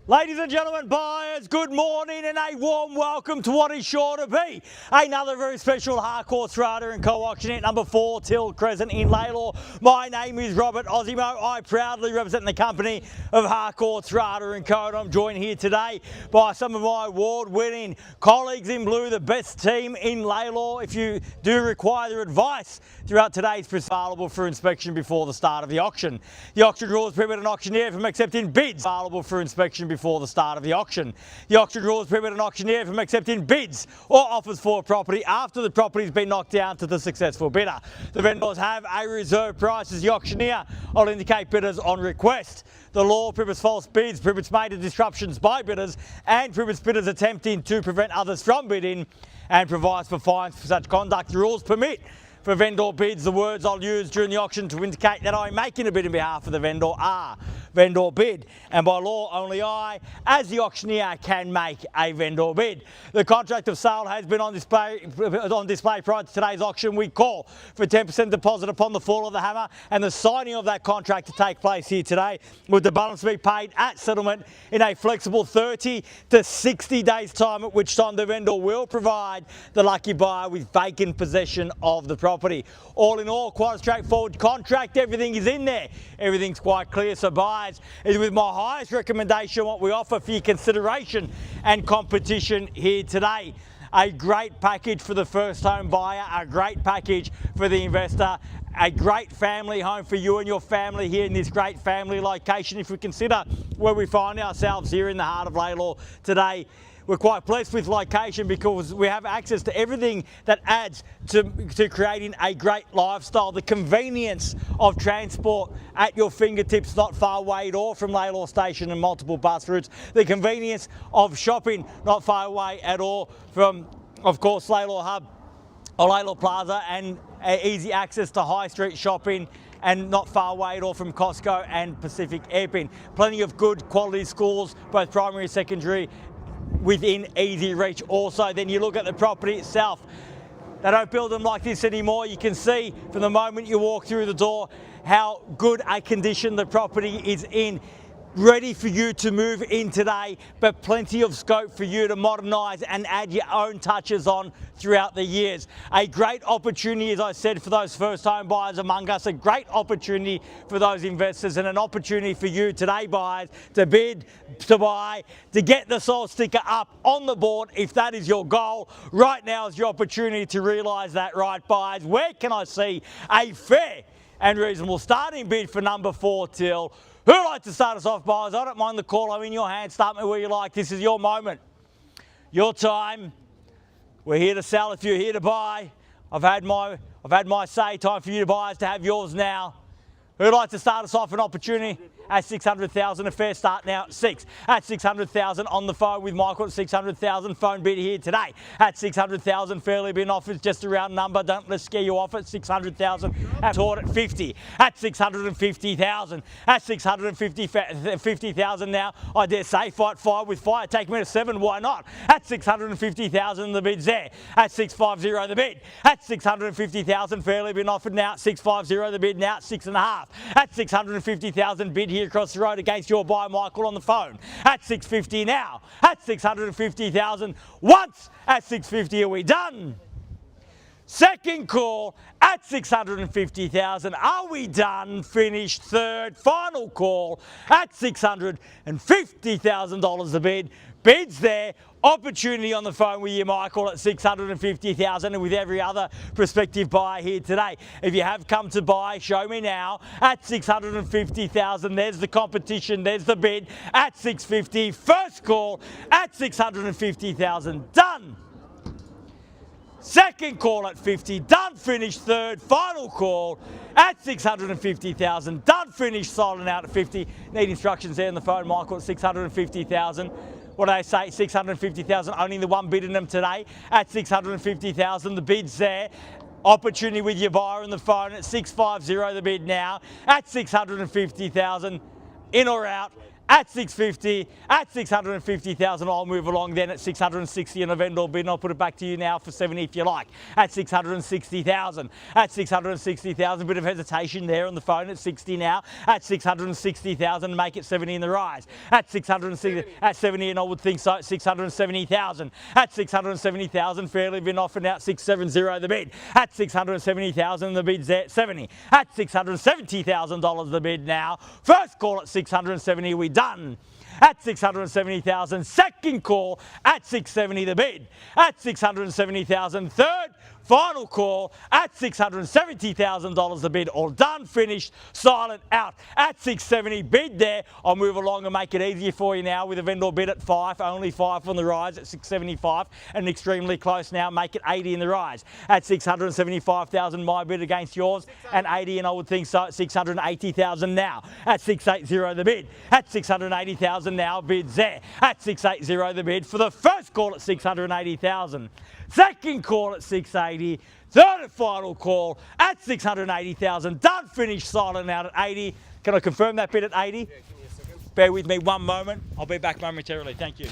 Ladies and gentlemen, buyers, good morning and a warm welcome to what is sure to be another very special Harcourts Rata and Co-Auctioneer number 4 Teal Crescent in LALOR. My name is Robert Ozzimo. I proudly represent the company of Harcourts Rata and Co. And I'm joined here today by some of my award-winning colleagues in blue, the best team in LALOR. If you do require their advice throughout today's available for inspection before the start of the auction. The auction rules prohibit an auctioneer from accepting bids available for inspection before the start of the auction. The auction rules prohibit an auctioneer from accepting bids or offers for a property after the property has been knocked down to the successful bidder. The vendors have a reserve price as the auctioneer will indicate bidders on request. The law prohibits false bids, prohibits major disruptions by bidders and prohibits bidders attempting to prevent others from bidding and provides for fines for such conduct. The rules permit for vendor bids. The words I'll use during the auction to indicate that I'm making a bid on behalf of the vendor are vendor bid, and by law only I, as the auctioneer, can make a vendor bid. The contract of sale has been on display prior to today's auction. We call for 10% deposit upon the fall of the hammer and the signing of that contract to take place here today, with the balance to be paid at settlement in a flexible 30 to 60 days time, at which time the vendor will provide the lucky buyer with vacant possession of the property. All in all, quite a straightforward contract. Everything is in there. Everything's quite clear. So buyers, is with my highest recommendation what we offer for your consideration and competition here today. A great package for the first home buyer, a great package for the investor, a great family home for you and your family here in this great family location. If we consider where we find ourselves here in the heart of LALOR today, we're quite blessed with location because we have access to everything that adds to creating a great lifestyle. The convenience of transport at your fingertips, not far away at all from LALOR station and multiple bus routes. The convenience of shopping, not far away at all from, of course, LALOR Hub or LALOR Plaza, and easy access to high street shopping and not far away at all from Costco and Pacific Airpin. Plenty of good quality schools, both primary and secondary, within easy reach. Also, then you look at the property itself. They don't build them like this anymore. You can see from the moment you walk through the door how good a condition the property is in. Ready for you to move in today, but plenty of scope for you to modernise and add your own touches on throughout the years. A great opportunity, as I said, for those first home buyers among us, a great opportunity for those investors, and an opportunity for you today, buyers, to bid, to buy, to get the sold sticker up on the board if that is your goal. Right now is your opportunity to realise that, right, buyers? Where can I see a fair and reasonable starting bid for number 4 Teal? Who'd like to start us off, buyers? I don't mind the call. I'm in your hands. Start me where you like. This is your moment, your time. We're here to sell if you're here to buy. I've had my say. Time for you to buyers to have yours now. Who'd like to start us off? An opportunity at 600,000, a fair start now at 6. At 600,000 on the phone with Michael at 600,000. Phone bid here today at 600,000. Fairly been offered, just a round number. Don't let's scare you off at 600,000. At 50. At 650,000. At 650,000 now. I dare say fight fire with fire. Take me to 7. Why not? At 650,000, the bid's there. At 650, the bid. At 650,000, fairly been offered now. 650, the bid now. 6.5. At 650,000, bid here across the road against your buyer, Michael, on the phone. At 650 now. At 650,000. Once at 650, are we done? Second call at 650,000. Are we done? Finished. Third, final call at $650,000 the bid. Bids there. Opportunity on the phone with you, Michael, at 650,000, and with every other prospective buyer here today. If you have come to buy, show me now at 650,000. There's the competition. There's the bid at 650. First call at 650,000. Done. Second call at 50. Done. Finished. Third, final call at 650,000. Done. Finished. Sold and out at 50. Need instructions there on the phone, Michael, at 650,000. What do they say? 650,000. Only the one bid in them today at 650,000. The bid's there. Opportunity with your buyer on the phone at 650. The bid now at 650,000. In or out at 650, at 650,000. I'll move along then at 660 and a vendor bid, and I'll put it back to you now for 70 if you like. At 660,000, at 660,000. Bit of hesitation there on the phone at 60 now. At 660,000, make it 70 in the rise. At 660, at 70, and I would think so. 670,000. At 670,000, fairly been offered out 670 the bid. At 670,000, the bid's there at 70. At $670,000 the bid now. First call at 670, we done. At 670,000, second call at 670 the bid. At 670,000, third final call at $670,000 the bid. All done, finished, silent, out. At 670, bid there. I'll move along and make it easier for you now with a vendor bid at 5, only 5 on the rise at 675 and extremely close now. Make it 80 in the rise. At 675,000, my bid against yours, and 80, and I would think so at 680,000 now. At 680 the bid. At 680,000 now, bids there. At 680 the bid for the first call at 680,000. Second call at 680, third and final call at 680,000. Done, finished, silent, out at 80. Can I confirm that bid at 80? Yeah, give me a second. Bear with me one moment. I'll be back momentarily. Thank you.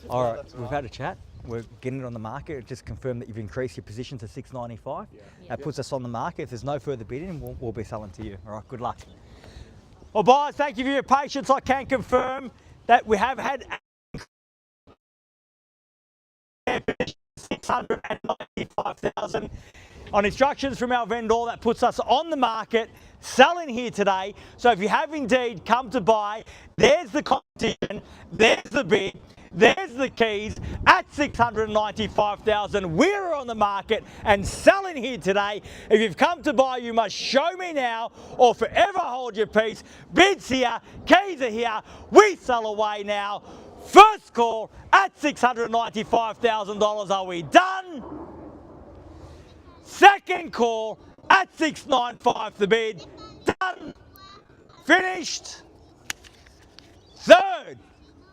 All right, we've had a chat. We're getting it on the market. Just confirm that you've increased your position to 695. Yeah. That puts us on the market. If there's no further bidding, we'll be selling to you. All right, good luck. Well, buyers, thank you for your patience. I can confirm that we have had 695,000. On instructions from our vendor, that puts us on the market, selling here today. So if you have indeed come to buy, there's the competition, there's the bid, there's the keys at $695,000. We're on the market and selling here today. If you've come to buy, you must show me now or forever hold your peace. Bids here, keys are here, we sell away now. First call at $695,000. Are we done? Second call at $695 the bid. Done. Finished. Third,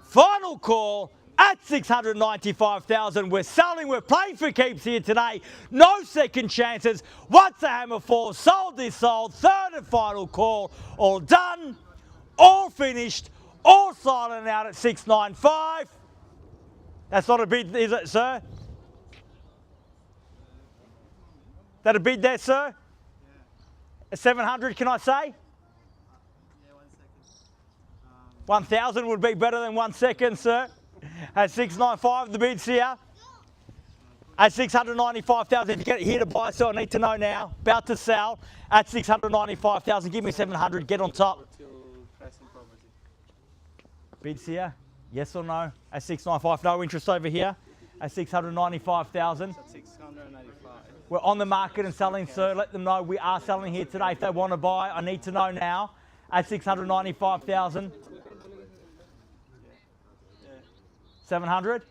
final call at $695,000. We're selling, we're playing for keeps here today. No second chances. Once the hammer falls, sold is sold. Third and final call. All done, all finished, all silent out at $695. That's not a bid, is it, sir? That a bid there, sir? Yeah. A 700, can I say? Yeah, 1 second. 1,000 would be better than 1 second, sir. At $695, the bid's here. At $695,000, if you get it here to buy, so I need to know now. About to sell at $695,000. Give me 700, get on top. Teal Crescent property. Bids here, yes or no? At $695, no interest over here. At $695,000. At 695. We're on the market and selling, sir. Let them know we are selling here today. If they want to buy, I need to know now. At $695,000. 700?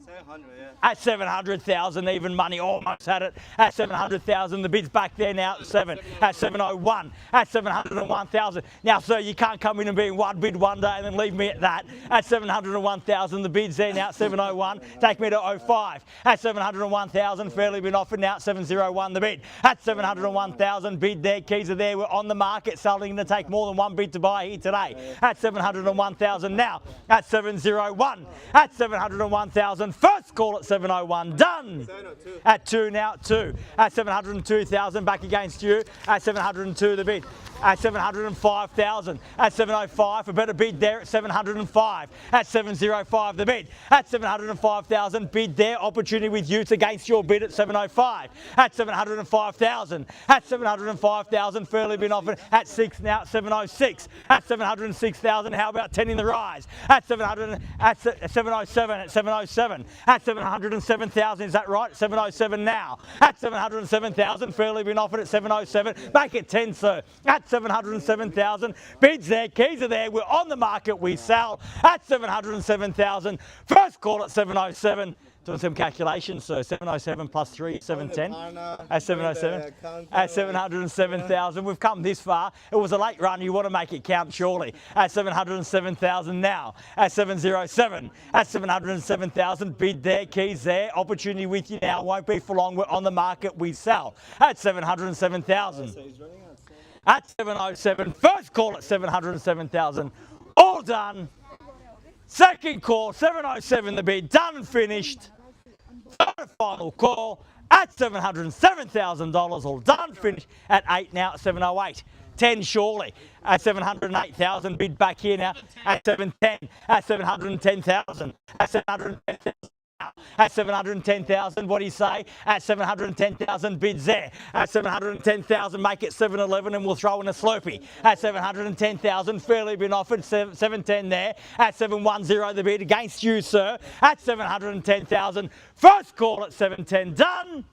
700, yeah. At 700,000, even money, almost had it. At 700,000, the bid's back there now at 7. At 701, at 701,000. Now, sir, you can't come in and be in one bid one day and then leave me at that. At 701,000, the bid's there now at 701. Take me to 05. At 701,000, fairly been offered now at 701, the bid. At 701,000, bid there, keys are there. We're on the market, selling to take more than one bid to buy here today. At 701,000 now. At 701. At 701,000. First call at 701, done. 702. At 2 now, at 2. At 702,000, back against you. At 702 the bid. At 705,000. At 705, a better bid there at 705. At 705 the bid. At 705,000, bid there. Opportunity with you. It's against your bid at 705. At 705,000. At 705,000, fairly been offered. At 6 now, at 706. At 706,000, how about 10 in the rise? At 700, at 707. At 707. At 707,000, is that right? 707 now. At 707,000, fairly been offered at 707. Back at 10, sir. At 707,000, bids there, keys are there. We're on the market, we sell at 707,000. First call at 707. Doing some calculations, so 707 plus 3, 710. At 707. At 707,000. We've come this far. It was a late run. You want to make it count, surely. At 707,000 now. At 707. At 707,000. Bid there, keys there. Opportunity with you now. Won't be for long. We're on the market. We sell at 707,000. At 707. First call at 707,000. All done. Second call, 707 the bid, done and finished. Third final call at $707,000, all done, finished. At 8 now, at 708. 10 surely. At 708,000, bid back here now. At 710, at 710,000. At 710,000. At 710,000, what do you say? At 710,000, bids there. At 710,000, make it 711 and we'll throw in a Slurpee. At 710,000, fairly been offered, 710 there. At 710, the bid against you, sir. At 710,000, first call at 710, done.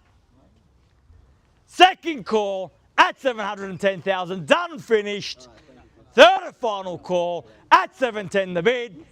Second call at 710,000, done, finished. Third and final call at 710, the bid.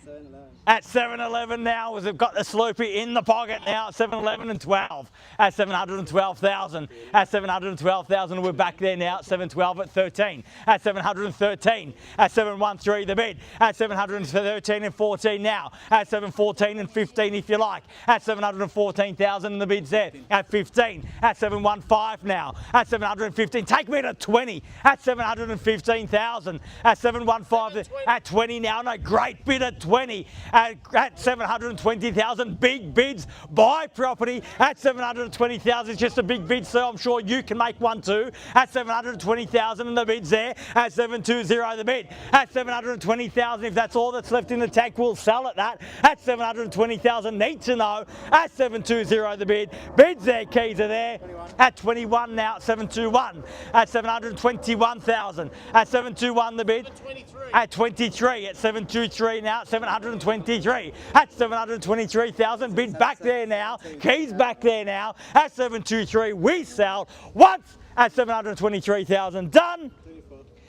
At 711 now, as they've got the Sloopy in the pocket now, at 711 and 12. At 712,000. At 712,000, we're back there now at 712 at 13. At 713. At 713, the bid. At 713 and 14 now. At 714 and 15 if you like. At 714,000, the bid's there. At 15. At 715 now. At 715, take me to 20. At 715,000. At 715, at 20. 20 now, and a great bid at 20 at 720,000. Big bids, buy property at 720,000. It's just a big bid, so I'm sure you can make one too. At 720,000, and the bid's there at 720 the bid. At 720,000, if that's all that's left in the tank, we'll sell at that. At 720,000, need to know. At 720 the bid. Bids there, keys are there. At 21 now, 721. At 721,000. At 721 the bid. At 23. At 723 now, 723. At 723,000, bid back there now. Keys back there now. At 723, we sell once. At 723,000, done.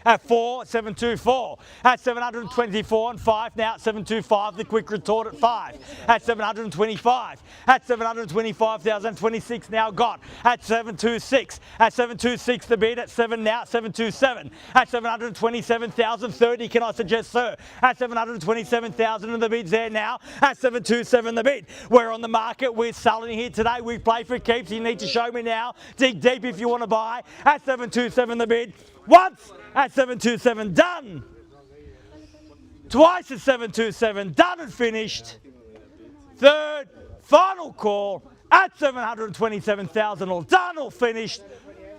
At 4, 724. At 724 and 5 now, 725, the quick retort at 5. At 725. At 725,000, 26 now got. At 726. At 726 the bid, at 7 now, 727. At 727,000, 30 can I suggest, sir? At 727,000 and the bid's there now. At 727 the bid. We're on the market, we're selling here today. We play for keeps, you need to show me now. Dig deep if you want to buy. At 727 the bid. Once at 727, done. Twice at 727, done and finished. Third, final call at 727,000, all done or finished.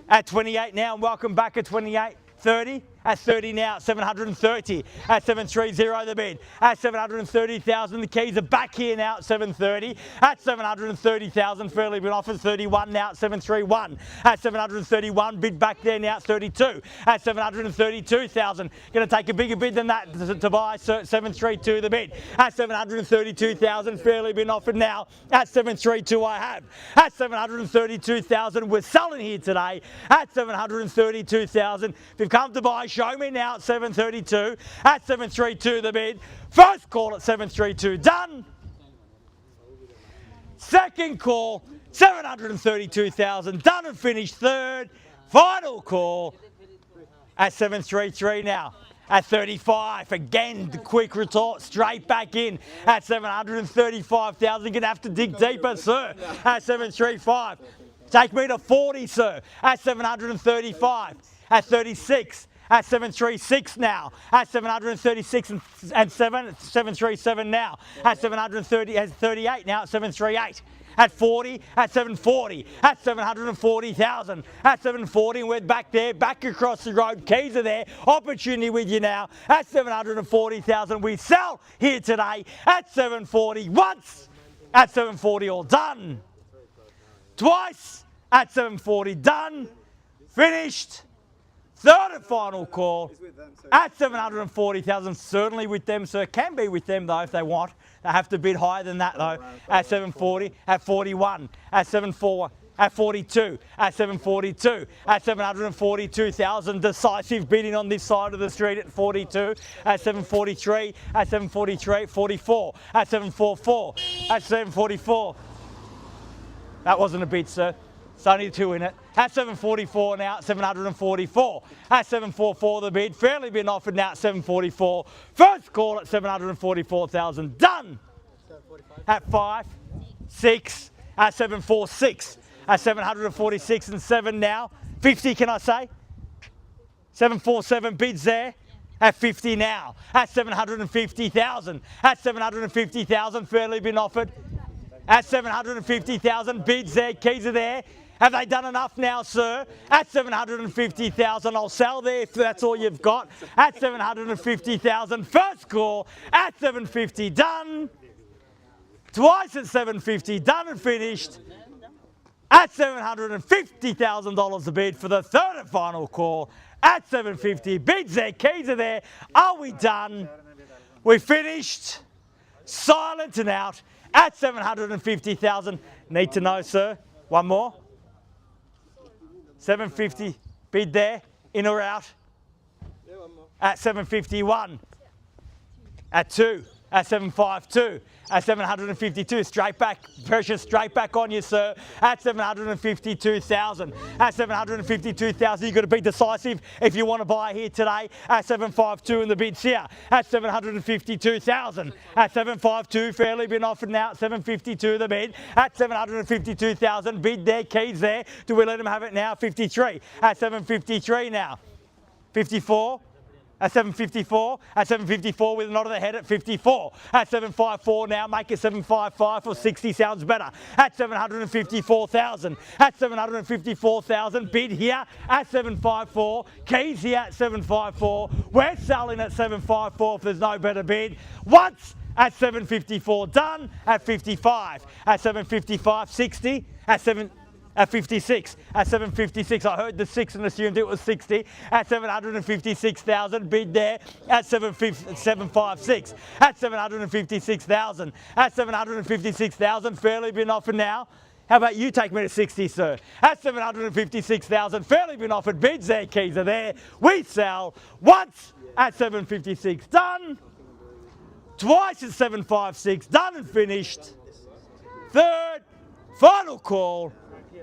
At 28 now, and welcome back at 28. 30, at 30 now, 730, at 730 the bid, at 730,000, the keys are back here now at 730, at 730,000, fairly been offered, 31 now at 731, at 731, bid back there now at 32, at 732,000, going to take a bigger bid than that to buy, so 732 the bid, at 732,000, fairly been offered now, at 732 I have, at 732,000, we're selling here today, at 732,000, if you've come to buy, show me now at 732, at 732 the bid, first call at 732, done. Second call, 732,000, done and finished. Third, final call at 733 now. At 35, again, the quick retort, straight back in at 735,000. You're going to have to dig deeper, sir, at 735. Take me to 40, sir, at 735. At 36, at 736 now, at 736 and 737 now, at 730, at 38 now, at 738. At 40, at 740, at 740,000, at 740, and we're back there, back across the road, keys are there, opportunity with you now, at 740,000, we sell here today, at 740, once, at 740, all done, twice, at 740, done, finished, third and final call, at 740,000, certainly with them, sir, can be with them though if they want. They have to bid higher than that though. At 740, at 41, at 74, at 42, at 742, at 742,000, decisive bidding on this side of the street at 42, at 743, at 743, 44, at 744, at 744. That wasn't a bid, sir. It's only two in it. At 744 now, at 744. At 744 the bid, fairly been offered now at 744. First call at 744,000, done. At 5, 6, at 746. At 746 and 7 now. 50 can I say? 747 bids there. At 50 now. At 750,000. At 750,000, fairly been offered. At 750,000, bids there, keys are there. Have they done enough now, sir? At 750,000, I'll sell there if that's all you've got. At 750,000, first call. At 750, done. Twice at 750, done and finished. At $750,000 a bid for the third and final call. At 750, bids there, keys are there. Are we done? We finished. Silent and out. At 750,000. Need to know, sir. One more. 750, bid there, in or out? Yeah, one more. At 751. At 2. At 752. At 752, straight back, pressure straight back on you, sir. At 752,000. At 752,000, you've got to be decisive if you want to buy here today. At 752 in the bids here. At 752,000. At 752, fairly been offered now. At 752 the bid. At 752,000, bid there, keys there. Do we let them have it now? 53. At 753 now. 54. At 754, at 754 with a nod of the head at 54. At 754 now, make it 755 for 60 sounds better. At 754,000. At 754,000, bid here at 754. Keys here at 754. We're selling at 754 if there's no better bid. Once at 754, done at 55. At 755, 60. At 56, at 756, I heard the 6 and assumed it was 60. At 756,000, bid there at 756. At 756,000. At 756,000, fairly been offered now. How about you take me to 60, sir? At 756,000, fairly been offered. Bids there, keys are there. We sell once at 756, done. Twice at 756, done and finished. Third, final call.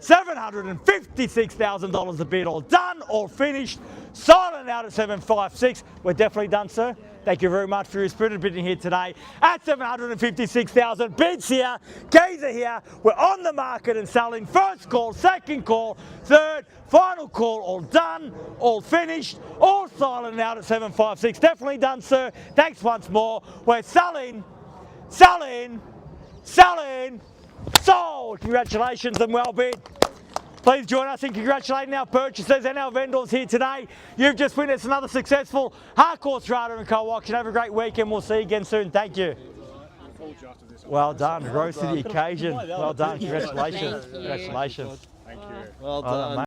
$756,000 a bid, all done, all finished, silent out at 756. We're definitely done, sir. Thank you very much for your spirited bidding here today. At 756,000, bids here, keys are here. We're on the market and selling. First call, second call, third, final call, all done, all finished, all silent out at 756. Definitely done, sir. Thanks once more. We're selling, selling, selling. Sold! Congratulations and well bid. Please join us in congratulating our purchasers and our vendors here today. You've just witnessed another successful Harcourts, Rata and Co auction. Have a great weekend. We'll see you again soon. Thank you. Well done. Rose to the occasion. Well done. Congratulations. Congratulations. Thank you. Well done. Mate.